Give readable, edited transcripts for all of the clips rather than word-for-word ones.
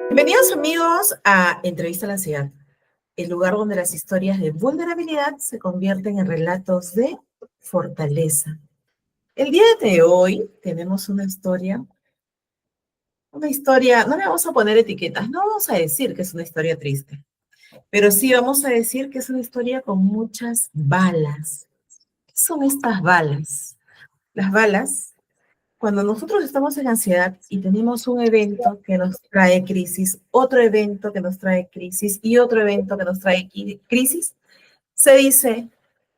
Bienvenidos amigos a Entrevista a la Ansiedad, el lugar donde las historias de vulnerabilidad se convierten en relatos de fortaleza. El día de hoy tenemos una historia, no le vamos a poner etiquetas, no vamos a decir que es una historia triste, pero sí vamos a decir que es una historia con muchas balas. ¿Qué son estas balas? Las balas, cuando nosotros estamos en ansiedad y tenemos un evento que nos trae crisis, otro evento que nos trae crisis y otro evento que nos trae crisis, se dice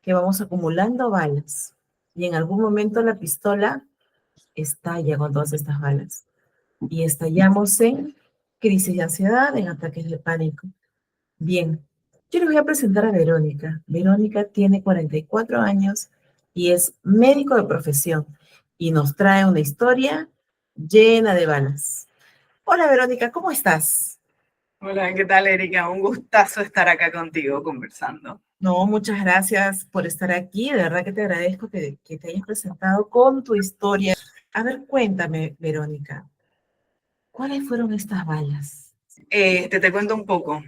que vamos acumulando balas y en algún momento la pistola estalla con todas estas balas y estallamos en crisis de ansiedad, en ataques de pánico. Bien, yo les voy a presentar a Verónica. Verónica tiene 44 años y es médico de profesión y nos trae una historia llena de balas. Hola Verónica, ¿cómo estás? Hola, ¿qué tal, Erika? Un gustazo estar acá contigo conversando. No, muchas gracias por estar aquí. De verdad que te agradezco que te hayas presentado con tu historia. A ver, cuéntame, Verónica, ¿cuáles fueron estas balas? Te cuento un poco.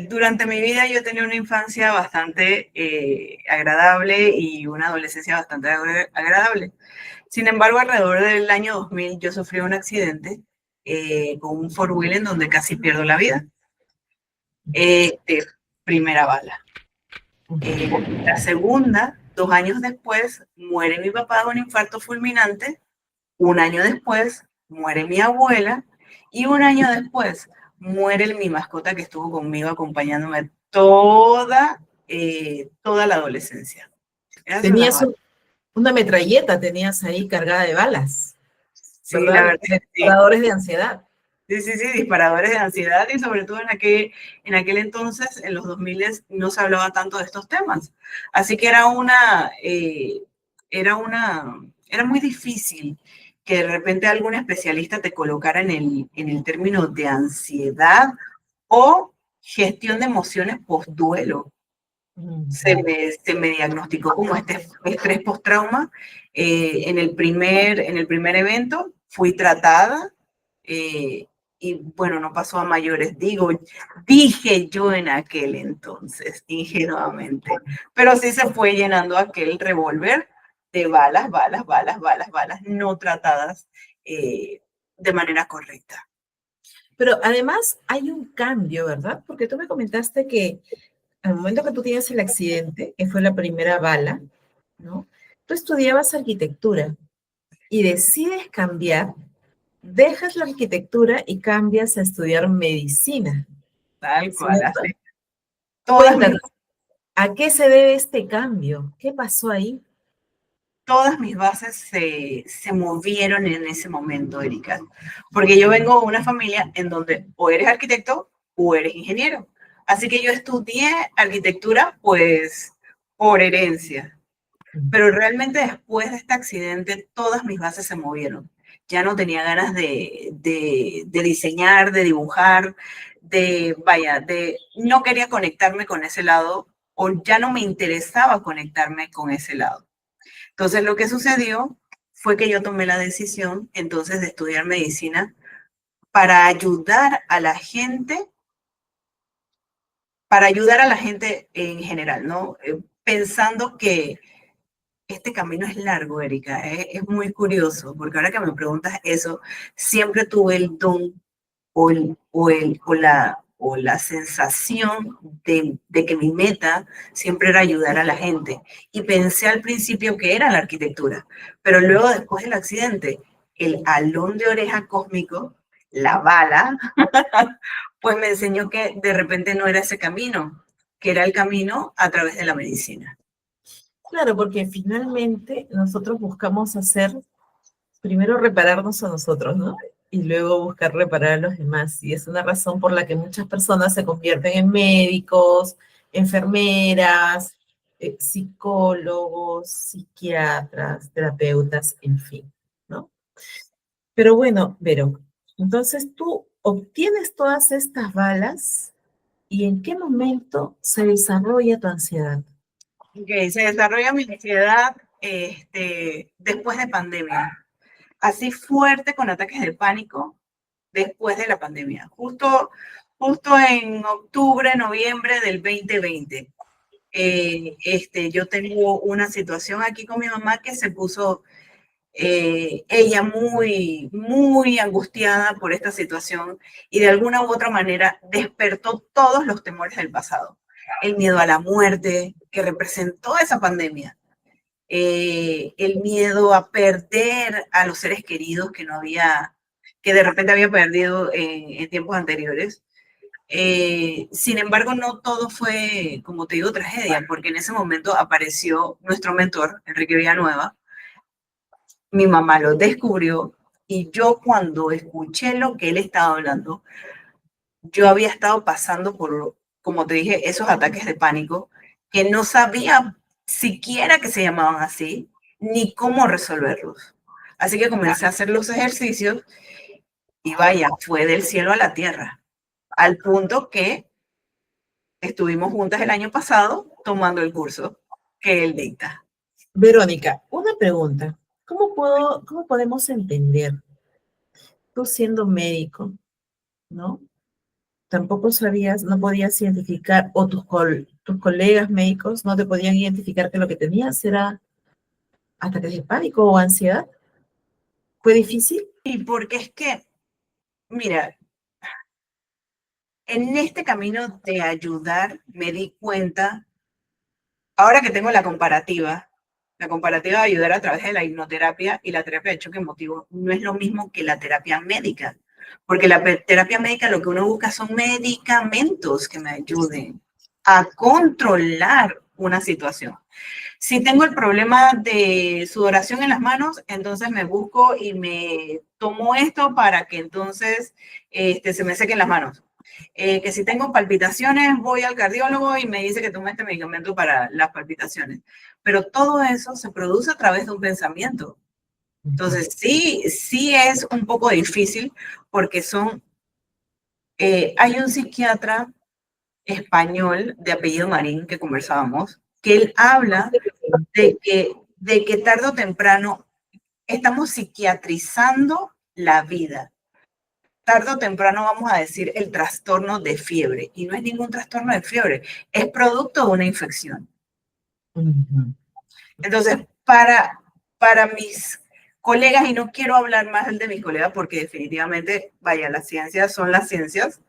Durante mi vida yo tenía una infancia bastante agradable y una adolescencia bastante agradable. Sin embargo, alrededor del año 2000 yo sufrí un accidente con un four-wheel en donde casi pierdo la vida. Este, primera bala. La segunda, 2 años después, muere mi papá de un infarto fulminante. Un año después, muere mi abuela. Y un año después, muere mi mascota que estuvo conmigo acompañándome toda la adolescencia. Esas son las Tenías balas. una metralleta, tenías ahí cargada de balas, Sí, la ¿verdad? verdad, sí. Disparadores de ansiedad. Sí, sí, sí, disparadores de ansiedad y sobre todo en aquel entonces, en los 2000, no se hablaba tanto de estos temas. Así que era muy difícil que de repente algún especialista te colocara en el término de ansiedad o gestión de emociones post-duelo. Se me diagnosticó como este estrés post-trauma. En el primer evento fui tratada, eh, y bueno, no pasó a mayores, dije yo en aquel entonces, ingenuamente, pero sí se fue llenando aquel revólver de balas, balas, balas, balas, balas, no tratadas de manera correcta. Pero además hay un cambio, ¿verdad? Porque tú me comentaste que al momento que tú tienes el accidente, que fue la primera bala, ¿no? Tú estudiabas arquitectura y decides cambiar, dejas la arquitectura y cambias a estudiar medicina, Tal cual, ¿cierto? así. Todas mis Cuéntanos, ¿a qué se debe este cambio? ¿Qué pasó ahí? todas mis bases se movieron en ese momento, Erika, porque yo vengo de una familia en donde o eres arquitecto o eres ingeniero. Así que yo estudié arquitectura, pues, por herencia. Pero realmente después de este accidente, todas mis bases se movieron. Ya no tenía ganas de diseñar, de dibujar, no quería conectarme con ese lado o ya no me interesaba conectarme con ese lado. Entonces, lo que sucedió fue que yo tomé la decisión entonces de estudiar medicina para ayudar a la gente, para ayudar a la gente en general, ¿no? Pensando que este camino es largo, Erika, es muy curioso, porque ahora que me preguntas eso, siempre tuve el don o la sensación de que mi meta siempre era ayudar a la gente. Y pensé al principio que era la arquitectura, pero luego después del accidente, el alón de oreja cósmico, la bala, pues me enseñó que de repente no era ese camino, que era el camino a través de la medicina. Claro, porque finalmente nosotros buscamos primero repararnos a nosotros, ¿no? Y luego buscar reparar a los demás. Y es una razón por la que muchas personas se convierten en médicos, enfermeras, psicólogos, psiquiatras, terapeutas, en fin, ¿no? Pero bueno, Vero, entonces tú obtienes todas estas balas y ¿en qué momento se desarrolla tu ansiedad? Que se desarrolla mi ansiedad después de pandemia. así fuerte con ataques de pánico después de la pandemia, justo en octubre, noviembre del 2020. Yo tengo una situación aquí con mi mamá que se puso ella muy angustiada por esta situación y de alguna u otra manera despertó todos los temores del pasado. El miedo a la muerte que representó esa pandemia, el miedo a perder a los seres queridos que de repente había perdido en tiempos anteriores. Sin embargo, no todo fue, como te digo, tragedia, porque en ese momento apareció nuestro mentor, Enrique Villanueva. Mi mamá lo descubrió y yo cuando escuché lo que él estaba hablando, yo había estado pasando por, como te dije, esos ataques de pánico que no sabía siquiera que se llamaban así, ni cómo resolverlos. Así que comencé a hacer los ejercicios y vaya, fue del cielo a la tierra, al punto que estuvimos juntas el año pasado tomando el curso que él dicta. Verónica, una pregunta. ¿Cómo podemos entender, tú siendo médico, ¿no? Tampoco sabías, no podías identificar, o tus colegas médicos no te podían identificar que lo que tenías era ataques de pánico o ansiedad. ¿Fue difícil? Y porque es que, mira, en este camino de ayudar me di cuenta, ahora que tengo la comparativa de ayudar a través de la hipnoterapia y la terapia de choque emotivo, no es lo mismo que la terapia médica, porque la terapia médica lo que uno busca son medicamentos que me ayuden a controlar una situación. Si tengo el problema de sudoración en las manos, entonces me busco y me tomo esto para que entonces se me sequen las manos. Que si tengo palpitaciones, voy al cardiólogo y me dice que tome este medicamento para las palpitaciones. Pero todo eso se produce a través de un pensamiento. Entonces, sí es un poco difícil porque hay un psiquiatra español de apellido Marín que conversábamos, que él habla de que tarde o temprano estamos psiquiatrizando la vida. Tarde o temprano vamos a decir el trastorno de fiebre, y no es ningún trastorno de fiebre, es producto de una infección. Entonces, para mis colegas, y no quiero hablar más de mis colegas porque definitivamente, vaya, las ciencias son las ciencias,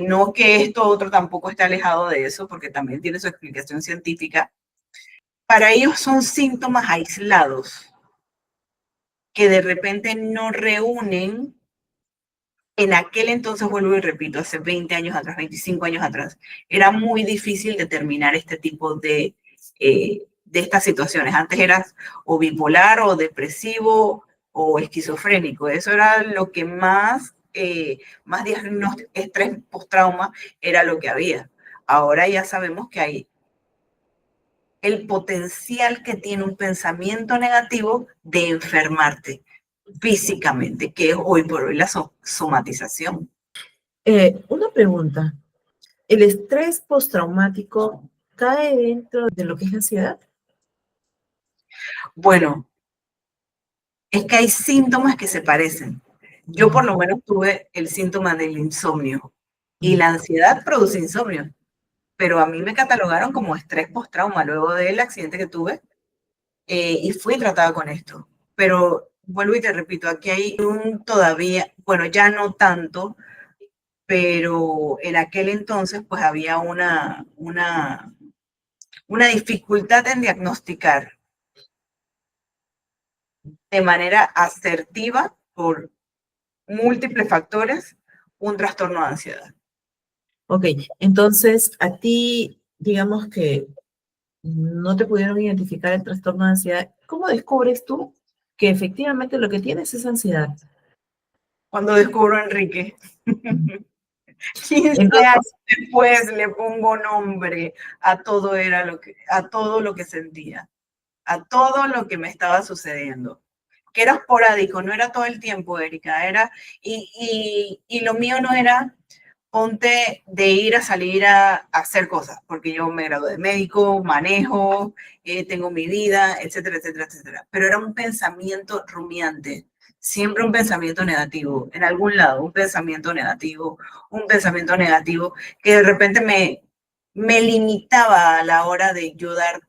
no que esto otro tampoco esté alejado de eso, porque también tiene su explicación científica. Para ellos son síntomas aislados que de repente no reúnen. En aquel entonces, vuelvo y repito, hace 20 años atrás, 25 años atrás, era muy difícil determinar este tipo de estas situaciones. Antes eras o bipolar o depresivo o esquizofrénico. Eso era lo que más diagnóstico, estrés postrauma era lo que había. Ahora ya sabemos que hay el potencial que tiene un pensamiento negativo de enfermarte físicamente, que es hoy por hoy la somatización. Una pregunta. ¿El estrés postraumático cae dentro de lo que es ansiedad? Bueno, es que hay síntomas que se parecen. Yo por lo menos tuve el síntoma del insomnio y la ansiedad produce insomnio, pero a mí me catalogaron como estrés postrauma luego del accidente que tuve y fui tratada con esto. Pero vuelvo y te repito, aquí hay un todavía, bueno, ya no tanto, pero en aquel entonces pues había una dificultad en diagnosticar de manera asertiva por múltiples factores un trastorno de ansiedad. Ok, entonces a ti, digamos que no te pudieron identificar el trastorno de ansiedad. ¿Cómo descubres tú que efectivamente lo que tienes es ansiedad? Cuando descubro a Enrique, 15 años Entonces, después le pongo nombre a todo lo que sentía, a todo lo que me estaba sucediendo. Que era esporádico, no era todo el tiempo, Erika, y lo mío no era ponte de ir a salir a hacer cosas, porque yo me gradué de médico, manejo, tengo mi vida, etcétera, etcétera, etcétera. Pero era un pensamiento rumiante, siempre un pensamiento negativo, en algún lado, un pensamiento negativo que de repente me limitaba a la hora de yo dar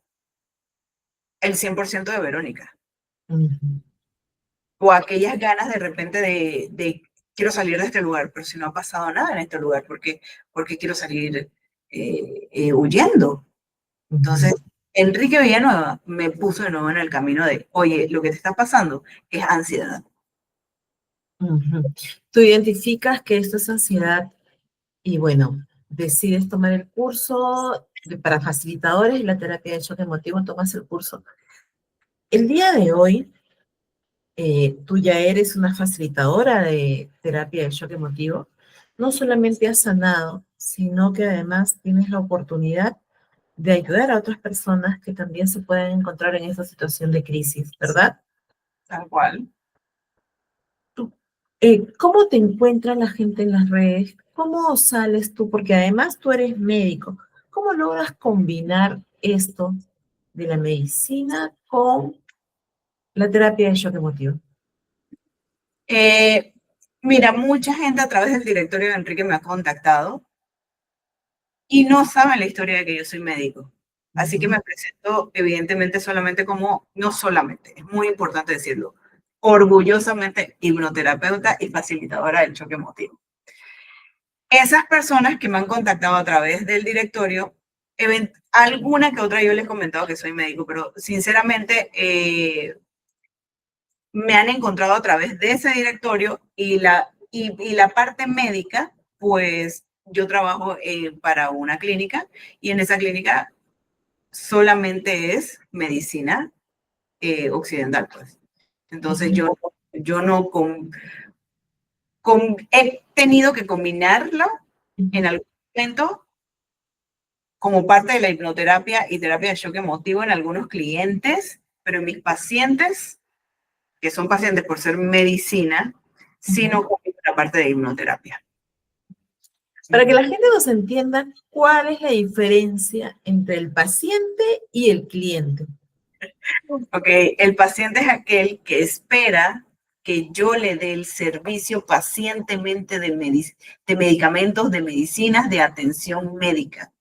el 100% de Verónica. Ujú. O aquellas ganas de repente de quiero salir de este lugar, pero si no ha pasado nada en este lugar, porque quiero salir huyendo? Ujú. Entonces, Enrique Villanueva me puso de nuevo en el camino de, oye, lo que te está pasando es ansiedad. Ujú. Tú identificas que esto es ansiedad y bueno, decides tomar el curso para facilitadores y la terapia de choque emotivo, tomas el curso. El día de hoy, tú ya eres una facilitadora de terapia de choque emotivo. No solamente has sanado, sino que además tienes la oportunidad de ayudar a otras personas que también se pueden encontrar en esa situación de crisis, ¿verdad? Tal cual. ¿Cómo te encuentra la gente en las redes? ¿Cómo sales tú? Porque además tú eres médico. ¿Cómo logras combinar esto de la medicina con la terapia de shock emotivo? Eh, Mira, mucha gente a través del directorio de Enrique me ha contactado y no saben la historia de que yo soy médico. Así que Ujú. me presento evidentemente solamente como, no solamente, es muy importante decirlo, orgullosamente hipnoterapeuta y facilitadora del choque emotivo. Esas personas que me han contactado a través del directorio, alguna que otra yo les he comentado que soy médico, pero sinceramente me han encontrado a través de ese directorio y la parte médica, pues yo trabajo para una clínica y en esa clínica solamente es medicina occidental, pues. Entonces Ujú. yo no he tenido que combinarla en Ujú. algún momento como parte de la hipnoterapia y terapia de shock emotivo en algunos clientes, pero en mis pacientes, que son pacientes por ser medicina, sí no Ujú. combino la parte de hipnoterapia. Para que la gente nos entienda, ¿cuál es la diferencia entre el paciente y el cliente? Ok, el paciente es aquel que espera que yo le dé el servicio pacientemente de medicamentos, de medicinas, de atención médica.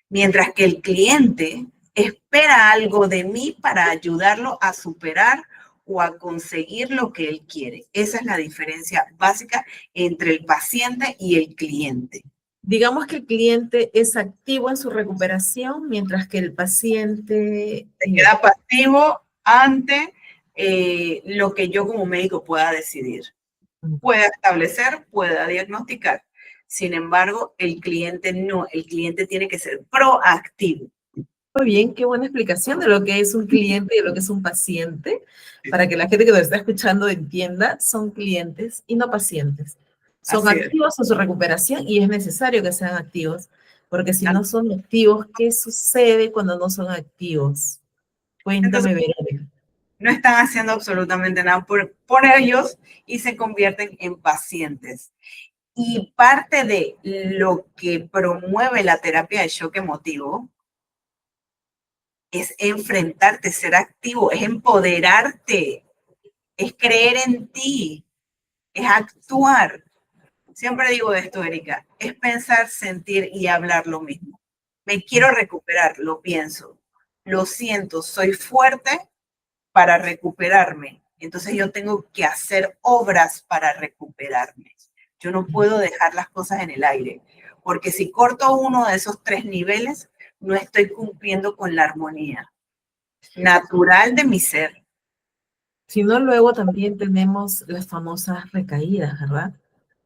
Mientras que el cliente espera algo de mí para ayudarlo a superar o a conseguir lo que él quiere. Esa es la diferencia básica entre el paciente y el cliente. Digamos que el cliente es activo en su recuperación, mientras que el paciente... Se queda pasivo ante lo que yo como médico pueda decidir. Pueda establecer, pueda diagnosticar. Sin embargo, el cliente no, el cliente tiene que ser proactivo. Muy bien, qué buena explicación de lo que es un cliente y de lo que es un paciente, para que la gente que nos está escuchando entienda, son clientes y no pacientes. Son Así es. activos en su recuperación y es necesario que sean activos, porque si no son activos, ¿qué sucede cuando no son activos? Entonces, Cuéntame, Verónica. no están haciendo absolutamente nada por ellos y se convierten en pacientes. Y parte de lo que promueve la terapia de shock emotivo es enfrentarte, ser activo, es empoderarte, es creer en ti, es actuar. Siempre digo esto, Erika, es pensar, sentir y hablar lo mismo. Me quiero recuperar, lo pienso, lo siento, soy fuerte para recuperarme. Entonces yo tengo que hacer obras para recuperarme. Yo no puedo dejar las cosas en el aire, porque si corto uno de esos tres niveles, no estoy cumpliendo con la armonía natural de mi ser. Si no, luego también tenemos las famosas recaídas, ¿verdad?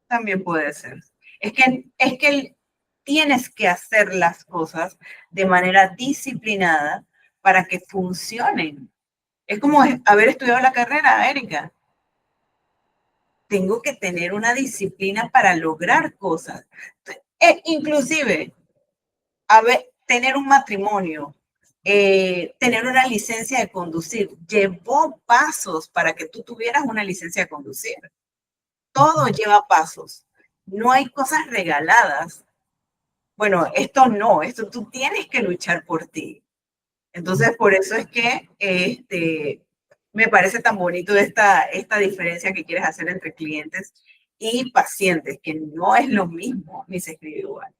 También puede ser. Es que tienes que hacer las cosas de manera disciplinada para que funcionen. Es como haber estudiado la carrera, Erika. Tengo que tener una disciplina para lograr cosas. Inclusive, tener un matrimonio, tener una licencia de conducir, llevó pasos para que tú tuvieras una licencia de conducir. Todo lleva pasos. no hay cosas regaladas. Bueno, esto no, esto tú tienes que luchar por ti. Entonces, por eso es que me parece tan bonito esta diferencia que quieres hacer entre clientes y pacientes, que no es lo mismo, ni se escribe igual.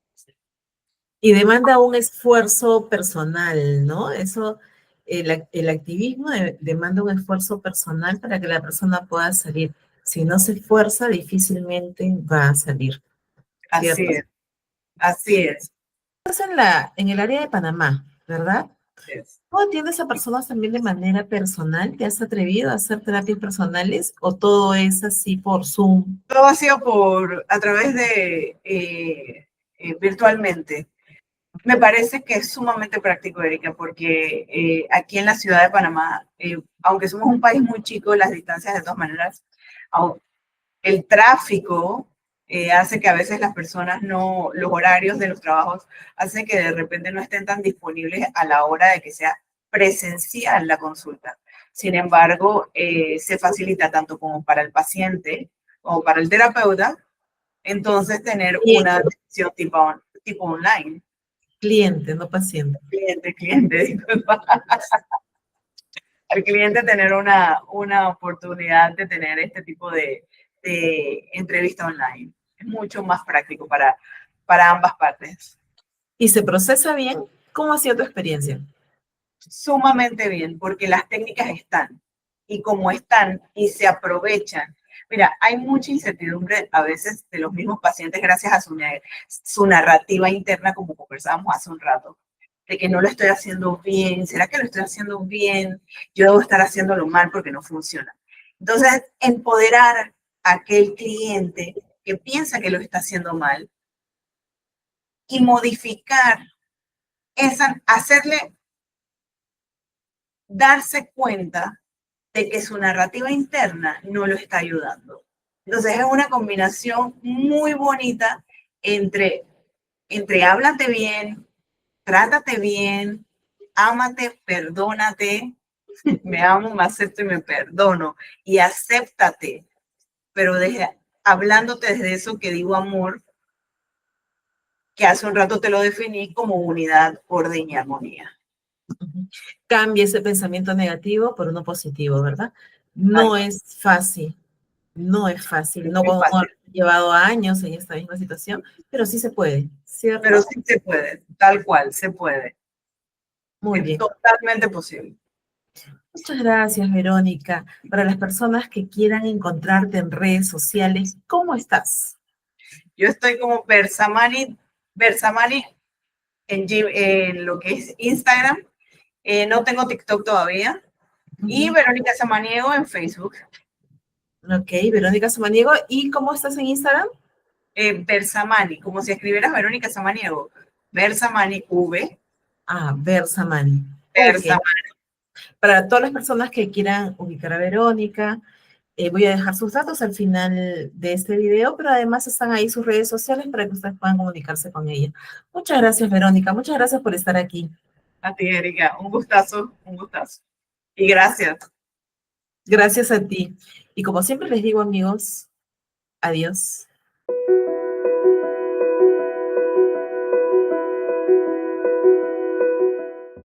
Y demanda un esfuerzo personal, ¿no? Eso, el activismo demanda un esfuerzo personal para que la persona pueda salir. Si no se esfuerza, difícilmente va a salir, Así ¿cierto? es, así es. Estás en el área de Panamá, ¿verdad? Así es. ¿Tú atiendes a personas también de manera personal? ¿Te has atrevido a hacer terapias personales o todo es así por Zoom? Todo ha sido a través de virtualmente. Me parece que es sumamente práctico, Erika, porque aquí en la ciudad de Panamá, aunque somos un país muy chico, las distancias de todas maneras, el tráfico hace que a veces las personas no, los horarios de los trabajos hacen que de repente no estén tan disponibles a la hora de que sea presencial la consulta. Sin embargo, se facilita tanto como para el paciente como para el terapeuta, entonces tener una Cliente, atención tipo online. cliente, no paciente. Cliente, disculpa. Al cliente tener una oportunidad de tener este tipo de entrevista online. Es mucho más práctico para ambas partes. ¿Y se procesa bien? ¿Cómo ha sido tu experiencia? Sumamente bien, porque las técnicas están y como están y se aprovechan. Mira, hay mucha incertidumbre a veces de los mismos pacientes gracias a su narrativa interna, como conversábamos hace un rato, de que no lo estoy haciendo bien, ¿será que lo estoy haciendo bien? Yo debo estar haciéndolo mal porque no funciona. Entonces, empoderar a aquel cliente que piensa que lo está haciendo mal y modificar hacerle darse cuenta de que su narrativa interna no lo está ayudando. Entonces es una combinación muy bonita entre, entre háblate bien, trátate bien, ámate, perdónate, me amo, me acepto y me perdono, y acéptate, pero hablándote desde eso que digo amor, que hace un rato te lo definí como unidad, orden y armonía. Cambia ese pensamiento negativo por uno positivo, ¿verdad? Tal No cual. es fácil, no es fácil, no Muy como fácil, he llevado años en esta misma situación, pero sí se puede, pero ¿cierto? sí se puede, tal cual, se puede. Muy Es bien. totalmente posible. Muchas gracias, Verónica. Para las personas que quieran encontrarte en redes sociales, ¿cómo estás? Yo estoy como Versamani en lo que es Instagram. No tengo TikTok todavía. Y Verónica Samaniego en Facebook. Ok, Verónica Samaniego. ¿Y cómo estás en Instagram? Versamani, como si escribieras Verónica Samaniego. Versamani V. Ah, Versamani. Ok. Versamani. Para todas las personas que quieran ubicar a Verónica, voy a dejar sus datos al final de este video, pero además están ahí sus redes sociales para que ustedes puedan comunicarse con ella. Muchas gracias, Verónica. Muchas gracias por estar aquí. A ti, Erika. Un gustazo, un gustazo. Y gracias. Gracias a ti. Y como siempre les digo, amigos, adiós.